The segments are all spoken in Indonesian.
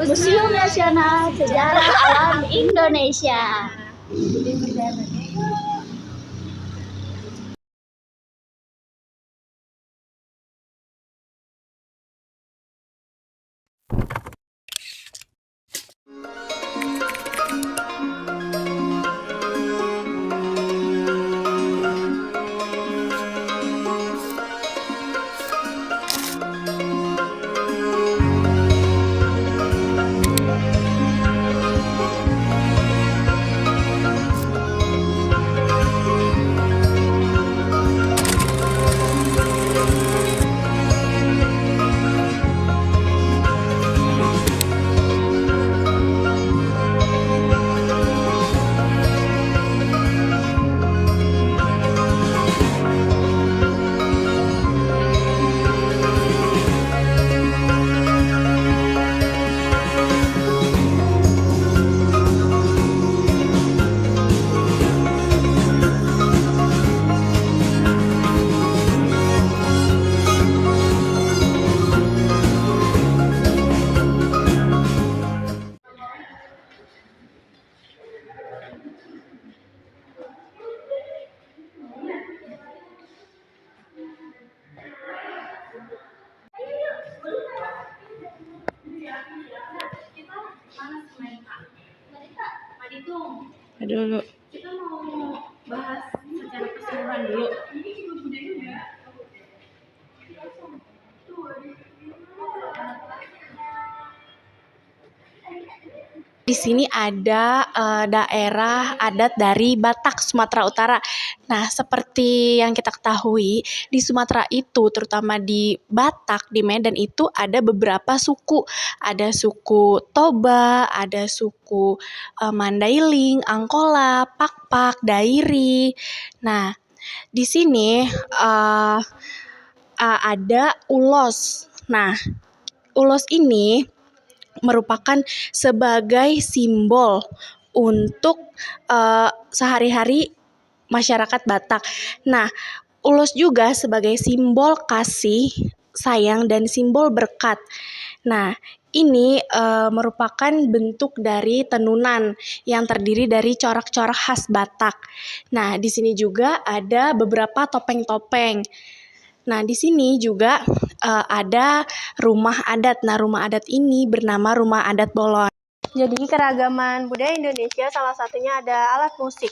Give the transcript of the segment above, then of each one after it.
Museum Nasional Sejarah Alam Indonesia. Dulu. Kita mau bahas secara keseluruhan dulu. Di sini ada daerah adat dari Batak, Sumatera Utara. Nah, seperti yang kita ketahui, di Sumatera itu, terutama di Batak, di Medan itu ada beberapa suku. Ada suku Toba, ada suku Mandailing, Angkola, Pakpak, Dairi. Nah, di sini ada Ulos. Nah, Ulos ini merupakan sebagai simbol untuk sehari-hari masyarakat Batak. Nah, ulos juga sebagai simbol kasih, sayang, dan simbol berkat. Nah, ini merupakan bentuk dari tenunan yang terdiri dari corak-corak khas Batak. Nah, di sini juga ada beberapa topeng-topeng. Nah, di sini juga ada rumah adat. Nah, rumah adat ini bernama Rumah Adat Bolon. Jadi keragaman budaya Indonesia salah satunya ada alat musik.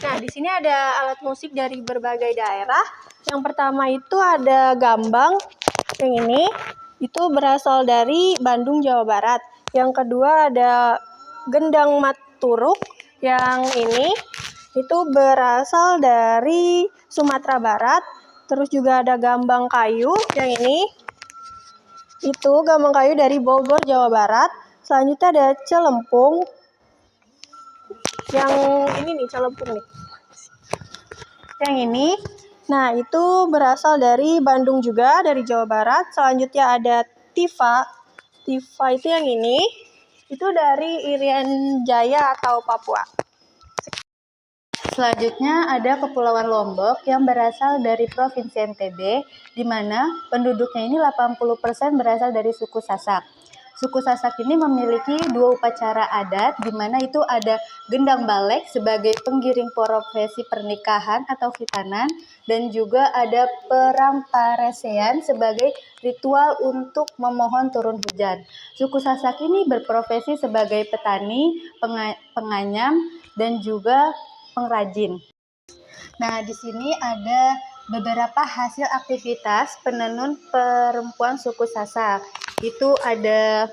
Nah, di sini ada alat musik dari berbagai daerah. Yang pertama itu ada gambang. Yang ini itu berasal dari Bandung, Jawa Barat. Yang kedua ada gendang maturuk. Yang ini itu berasal dari Sumatera Barat. Terus juga ada gambang kayu, yang ini itu gambang kayu dari Bogor, Jawa Barat. Selanjutnya ada celempung, yang ini nih celempung nih. Yang ini, nah itu berasal dari Bandung juga, dari Jawa Barat. Selanjutnya ada tifa, tifa itu yang ini, itu dari Irian Jaya atau Papua. Selanjutnya ada Kepulauan Lombok yang berasal dari Provinsi NTB, di mana penduduknya ini 80% berasal dari suku Sasak. Suku Sasak ini memiliki 2 upacara adat, di mana itu ada gendang balek sebagai penggiring prosesi pernikahan atau khitanan, dan juga ada perang paresean sebagai ritual untuk memohon turun hujan. Suku Sasak ini berprofesi sebagai petani, penganyam, dan juga pengrajin. Nah, di sini ada beberapa hasil aktivitas penenun perempuan suku Sasak. Itu ada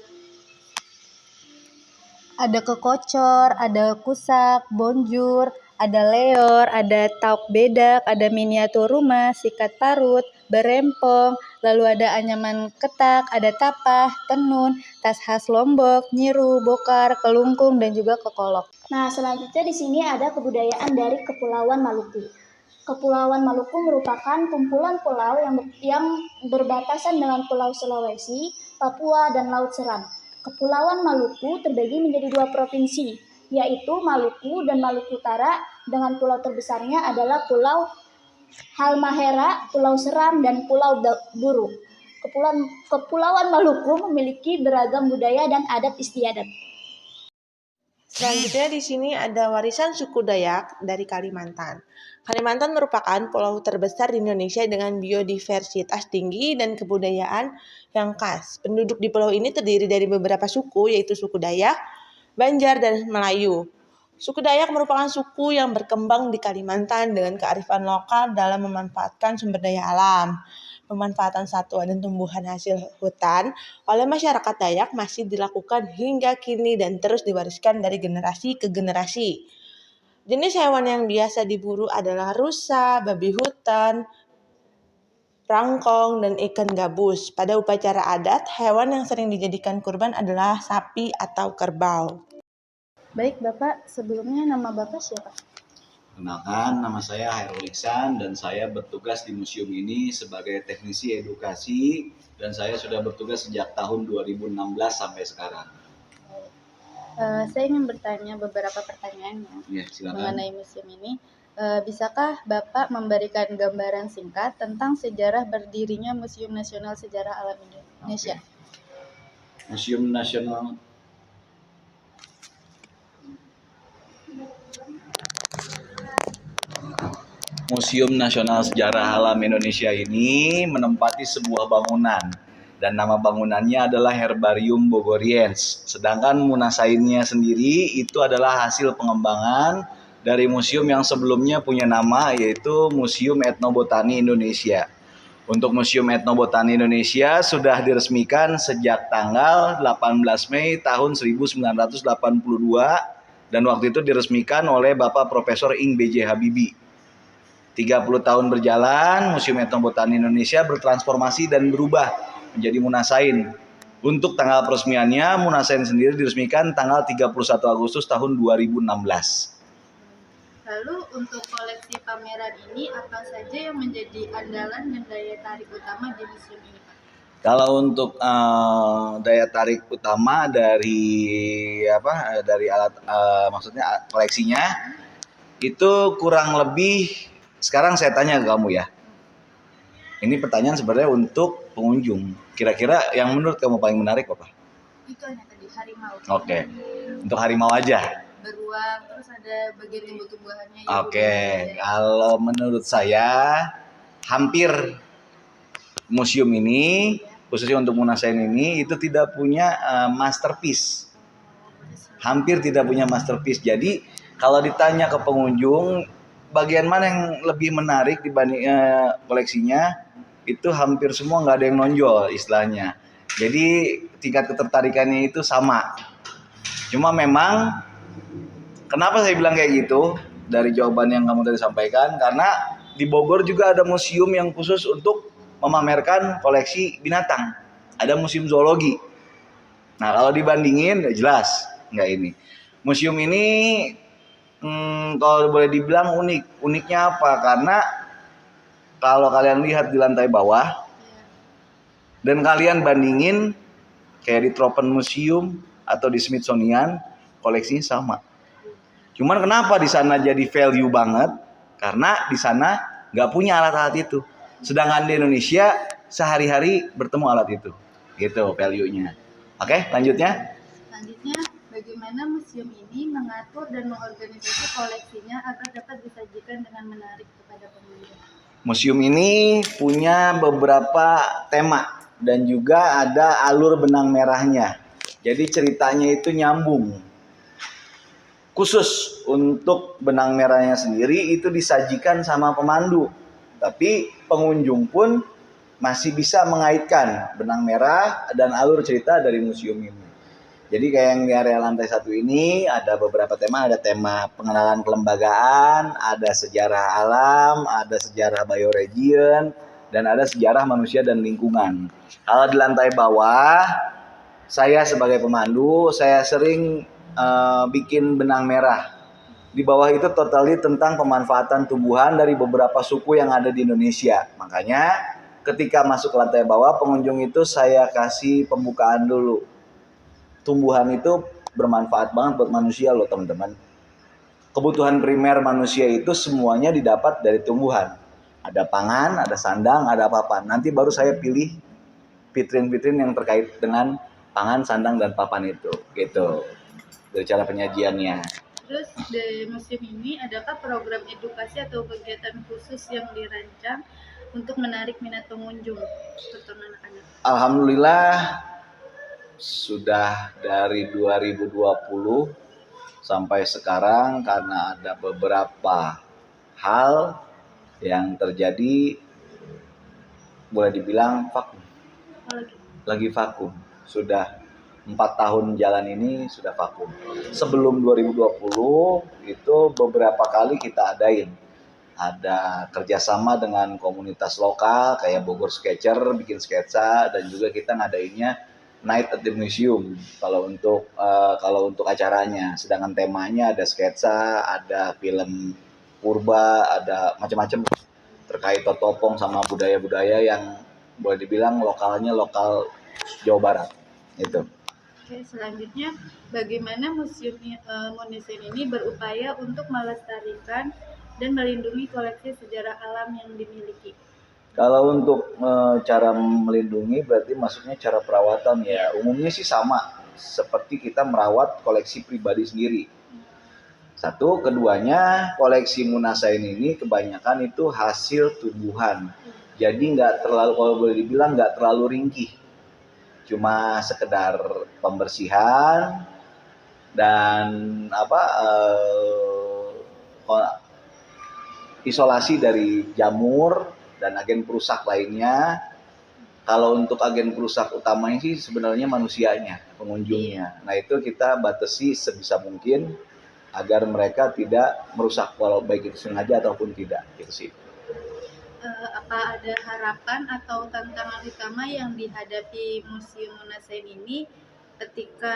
kekocor, ada kusak, bonjur, ada leor, ada tauk bedak, ada miniatur rumah, sikat parut, berempong, lalu ada anyaman ketak, ada tapah, tenun, tas khas Lombok, nyiru, bokar, kelungkung, dan juga kekolok. Nah, selanjutnya di sini ada kebudayaan dari Kepulauan Maluku. Kepulauan Maluku merupakan kumpulan pulau yang berbatasan dengan Pulau Sulawesi, Papua, dan Laut Seram. Kepulauan Maluku terbagi menjadi 2 provinsi, yaitu Maluku dan Maluku Utara, dengan pulau terbesarnya adalah Pulau Halmahera, Pulau Seram, dan Pulau Buru. Kepulauan Maluku memiliki beragam budaya dan adat istiadat. Selanjutnya di sini ada warisan suku Dayak dari Kalimantan. Kalimantan merupakan pulau terbesar di Indonesia dengan biodiversitas tinggi dan kebudayaan yang khas. Penduduk di pulau ini terdiri dari beberapa suku, yaitu suku Dayak, Banjar, dan Melayu. Suku Dayak merupakan suku yang berkembang di Kalimantan dengan kearifan lokal dalam memanfaatkan sumber daya alam. Pemanfaatan satwa dan tumbuhan hasil hutan oleh masyarakat Dayak masih dilakukan hingga kini dan terus diwariskan dari generasi ke generasi. Jenis hewan yang biasa diburu adalah rusa, babi hutan, rangkong, dan ikan gabus. Pada upacara adat, hewan yang sering dijadikan kurban adalah sapi atau kerbau. Baik Bapak, sebelumnya nama Bapak siapa? Kenalkan, nama saya Hairul Iksan dan saya bertugas di museum ini sebagai teknisi edukasi dan saya sudah bertugas sejak tahun 2016 sampai sekarang. Saya ingin bertanya beberapa pertanyaan Ya, silakan. mengenai museum ini. Bisakah Bapak memberikan gambaran singkat tentang sejarah berdirinya Museum Nasional Sejarah Alam Indonesia? Museum Nasional Museum Nasional Sejarah Alam Indonesia ini menempati sebuah bangunan dan nama bangunannya adalah Herbarium Bogoriens. Sedangkan Munasainnya sendiri itu adalah hasil pengembangan dari museum yang sebelumnya punya nama yaitu Museum Etnobotani Indonesia. Untuk Museum Etnobotani Indonesia sudah diresmikan sejak tanggal 18 Mei tahun 1982 dan waktu itu diresmikan oleh Bapak Profesor Ing B.J. Habibie. 30 tahun berjalan, Museum Etnobotani Indonesia bertransformasi dan berubah menjadi Munasain. Untuk tanggal peresmiannya, Munasain sendiri diresmikan tanggal 31 Agustus tahun 2016. Lalu untuk koleksi pameran ini apa saja yang menjadi andalan dan daya tarik utama di museum ini, Pak? Kalau untuk daya tarik utama dari alat maksudnya koleksinya itu kurang lebih. Sekarang saya tanya ke kamu ya. Ini pertanyaan sebenarnya untuk pengunjung. Kira-kira yang menurut kamu paling menarik apa? Itu hanya tadi harimau. Oke. Untuk harimau aja. Beruang, terus ada bagian tumbuh-tumbuhannya. Oke. Kalau menurut saya hampir museum ini khususnya untuk Munasain ini itu tidak punya masterpiece. Hampir tidak punya masterpiece. Jadi kalau ditanya ke pengunjung bagian mana yang lebih menarik dibanding koleksinya, itu hampir semua nggak ada yang nonjol istilahnya. Jadi tingkat ketertarikannya itu sama. Cuma memang kenapa saya bilang kayak gitu dari jawaban yang kamu tadi sampaikan, karena di Bogor juga ada museum yang khusus untuk memamerkan koleksi binatang. Ada museum zoologi. Nah kalau dibandingin ya jelas nggak ini. Museum ini kalau boleh dibilang unik. Uniknya apa? Karena kalau kalian lihat di lantai bawah dan kalian bandingin kayak di Tropen Museum atau di Smithsonian, koleksinya sama. Cuman kenapa di sana jadi value banget? Karena di sana nggak punya alat-alat itu. Sedangkan di Indonesia sehari-hari bertemu alat itu. Gitu value-nya. Oke, lanjutnya. Selanjutnya, bagaimana museum ini mengatur dan mengorganisasi koleksinya agar dapat disajikan dengan menarik kepada pengunjung? Museum ini punya beberapa tema dan juga ada alur benang merahnya. Jadi ceritanya itu nyambung. Khusus untuk benang merahnya sendiri itu disajikan sama pemandu. Tapi pengunjung pun masih bisa mengaitkan benang merah dan alur cerita dari museum ini. Jadi kayak yang di area lantai 1 ini ada beberapa tema, ada tema pengenalan kelembagaan, ada sejarah alam, ada sejarah bioregion, dan ada sejarah manusia dan lingkungan. Kalau di lantai bawah, saya sebagai pemandu, saya sering bikin benang merah. Di bawah itu totally tentang pemanfaatan tumbuhan dari beberapa suku yang ada di Indonesia. Makanya ketika masuk ke lantai bawah, pengunjung itu saya kasih pembukaan dulu. Tumbuhan itu bermanfaat banget buat manusia loh teman-teman. Kebutuhan primer manusia itu semuanya didapat dari tumbuhan. Ada pangan, ada sandang, ada apa-apa. Nanti baru saya pilih vitrin-vitrin yang terkait dengan pangan, sandang, dan papan itu, gitu. Dari cara penyajiannya. Terus di museum ini adakah program edukasi atau kegiatan khusus yang dirancang untuk menarik minat pengunjung, terutama anak-anak? Alhamdulillah sudah dari 2020 sampai sekarang karena ada beberapa hal yang terjadi, boleh dibilang vakum. Lagi vakum. Sudah 4 tahun jalan ini sudah vakum. Sebelum 2020 itu beberapa kali kita adain. Ada kerjasama dengan komunitas lokal kayak Bogor Sketcher bikin sketsa, dan juga kita ngadainnya Night at the Museum kalau untuk acaranya. Sedangkan temanya ada sketsa, ada film purba, ada macam-macam terkait totopong sama budaya-budaya yang boleh dibilang lokal Jawa Barat. Itu. Oke, selanjutnya bagaimana museum ini berupaya untuk melestarikan dan melindungi koleksi sejarah alam yang dimiliki? Kalau untuk cara melindungi berarti maksudnya cara perawatan ya. Umumnya sih sama seperti kita merawat koleksi pribadi sendiri. Satu, keduanya koleksi Munasain ini kebanyakan itu hasil tumbuhan. Jadi nggak terlalu, kalau boleh dibilang nggak terlalu ringkih. Cuma sekedar pembersihan dan isolasi dari jamur dan agen perusak lainnya. Kalau untuk agen perusak utamanya sih sebenarnya manusianya, pengunjungnya. Nah itu kita batasi sebisa mungkin agar mereka tidak merusak, walau baik itu sengaja ataupun tidak, gitu sih. Apa ada harapan atau tantangan utama yang dihadapi Museum Munasain ini ketika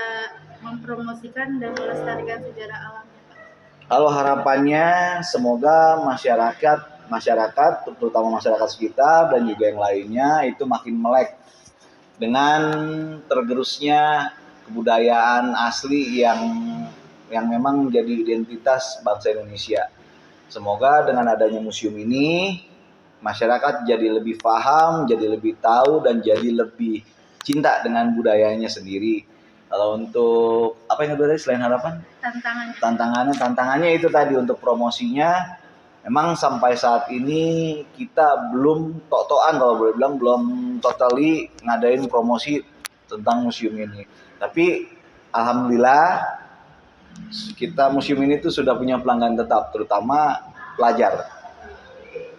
mempromosikan dan melestarikan sejarah alamnya, Pak? Kalau harapannya semoga masyarakat, terutama masyarakat sekitar dan juga yang lainnya itu makin melek dengan tergerusnya kebudayaan asli yang memang menjadi identitas bangsa Indonesia. Semoga dengan adanya museum ini masyarakat jadi lebih paham, jadi lebih tahu, dan jadi lebih cinta dengan budayanya sendiri. Kalau untuk apa yang kedua tadi selain harapan? Tantangannya itu tadi untuk promosinya. Memang sampai saat ini kita belum tok-tokan, kalau boleh bilang belum totally ngadain promosi tentang museum ini. Tapi alhamdulillah kita museum ini tuh sudah punya pelanggan tetap, terutama pelajar.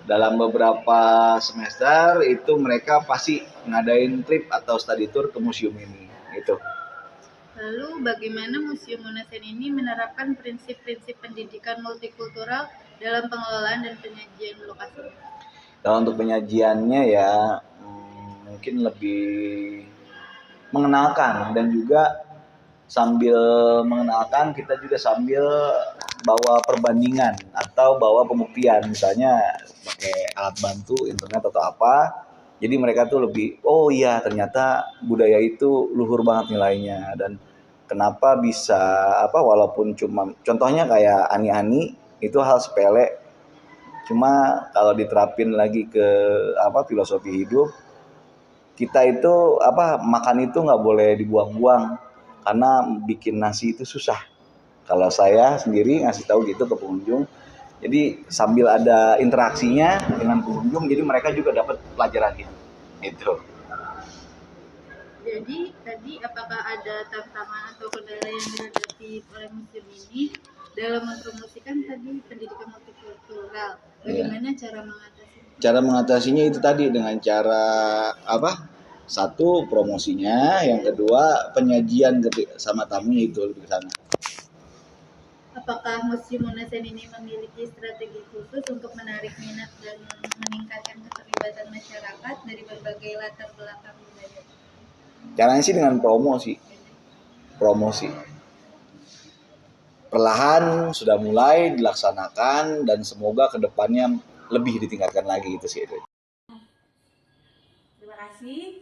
Dalam beberapa semester itu mereka pasti ngadain trip atau study tour ke museum ini. Itu. Lalu bagaimana Museum Munasain ini menerapkan prinsip-prinsip pendidikan multikultural dalam pengelolaan dan penyajian lokasi? Kalau untuk penyajiannya ya mungkin lebih mengenalkan, dan juga sambil mengenalkan kita juga sambil bawa perbandingan atau bawa pembuktian, misalnya pakai alat bantu internet atau apa. Jadi mereka tuh lebih, oh iya ternyata budaya itu luhur banget nilainya, dan kenapa bisa walaupun cuma contohnya kayak ani-ani itu hal sepele, cuma kalau diterapin lagi ke filosofi hidup kita itu makan itu nggak boleh dibuang-buang karena bikin nasi itu susah. Kalau saya sendiri ngasih tahu gitu ke pengunjung, jadi sambil ada interaksinya dengan pengunjung, jadi mereka juga dapat pelajaran itu. Jadi tadi apakah ada tantangan atau kendala yang dihadapi oleh museum ini dalam mempromosikan tadi pendidikan multikultural? Bagaimana cara mengatasinya? Cara mengatasinya itu tadi dengan cara satu, promosinya, yang kedua penyajian sama tamunya itu lebih ke sana. Apakah Museum Munasain ini memiliki strategi khusus untuk menarik minat dan meningkatkan keterlibatan masyarakat dari berbagai latar belakang budaya? Caranya sih dengan promosi. Perlahan sudah mulai dilaksanakan dan semoga kedepannya lebih ditingkatkan lagi gitu sih. Terima kasih.